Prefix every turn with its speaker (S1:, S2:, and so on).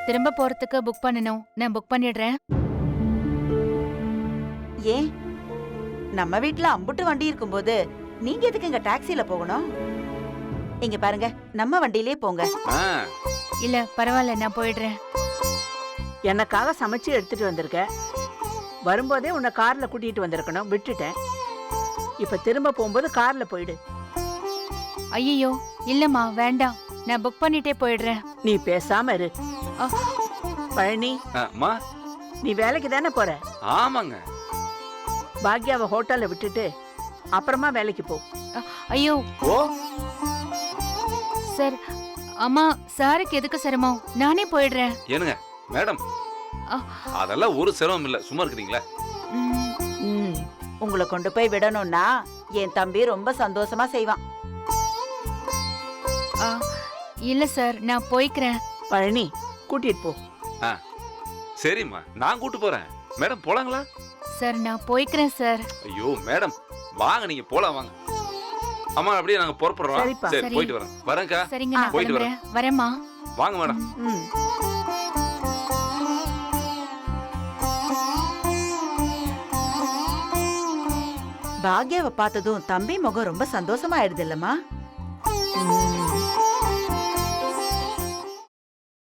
S1: திரும்ப போறதுக்கு புக் பண்ணணும். நான் புக் பண்ணிடுறேன்.
S2: ஏன் நம்ம வீட்ல அம்புட்டு வண்டி இருக்கும்போது நீங்க எதுக்கு இங்க டாக்ஸில போகணும்? இங்க பாருங்க, நம்ம வண்டியிலே போங்க.
S3: ஆ,
S1: இல்ல பரவாயில்ல, நான் போயிடுறேன்.
S4: எனக்காக சமைச்சு எடுத்துட்டு வந்திருக்க. வரும்போதே உன்னை கார்ல கூட்டிட்டு வந்திருக்கணும், விட்டுட்டேன். இப்ப திரும்ப போகும்போது கார்ல போயிடு.
S1: ஐயோ இல்லம்மா, வேண்டாம். நான் புக் பண்ணிட்டே போயிடுறேன்.
S4: நீ பேசாம இரு.
S1: அ,
S4: பழனி,
S3: அம்மா.
S4: நீ வேலைக்கு தானே போற?
S3: ஆமாங்க.
S4: பாக்யாவை ஹோட்டல்ல விட்டுட்டு அப்புறமா வேலைக்கு போ.
S1: ஐயோ
S3: ஓ,
S1: சார், அம்மா சாருக்கு எதுக்கு சிரமம்? நானே போயிடுறேன்.
S3: ஏனுங்க மேடம்,
S1: அ,
S3: அதெல்லாம் ஒரு சிரமம் இல்ல. சும்மா இருக்கிறீங்களா?
S1: ம்,
S4: ம்.
S2: உங்களை கொண்டு போய் விடணும்னா என் தம்பி ரொம்ப சந்தோஷமா செய்வான்.
S1: ஆ, இல்ல சார், நான் போய்க்கிறேன்.
S4: பழனி, கூட்டிட்டு போ.
S3: சரிம்மா, நான் கூட்டு போறேன். மேடம் போலாங்களா?
S1: சார் நான் போய்க்கிறேன் சார்.
S3: ஐயோ மேடம், வாங்க, நீங்க போலாம் வாங்க. அம்மா அப்படியே நாங்க புறப்படுறோம்.
S4: சரிப்பா.
S3: சரி,
S1: சரி.
S3: போயிட்டு வரேன். வரேன்க்கா.
S1: சரிங்க, நான்
S3: போயிட்டு
S1: கிளம்புறேன். வரேம்மா.
S3: வாங்க மேடம்.
S4: ம்.
S2: பாக்யாவை பார்த்ததும் தம்பி முகம் ரொம்ப சந்தோஷமா ஆயிடுது இல்லம்மா?
S4: ம்.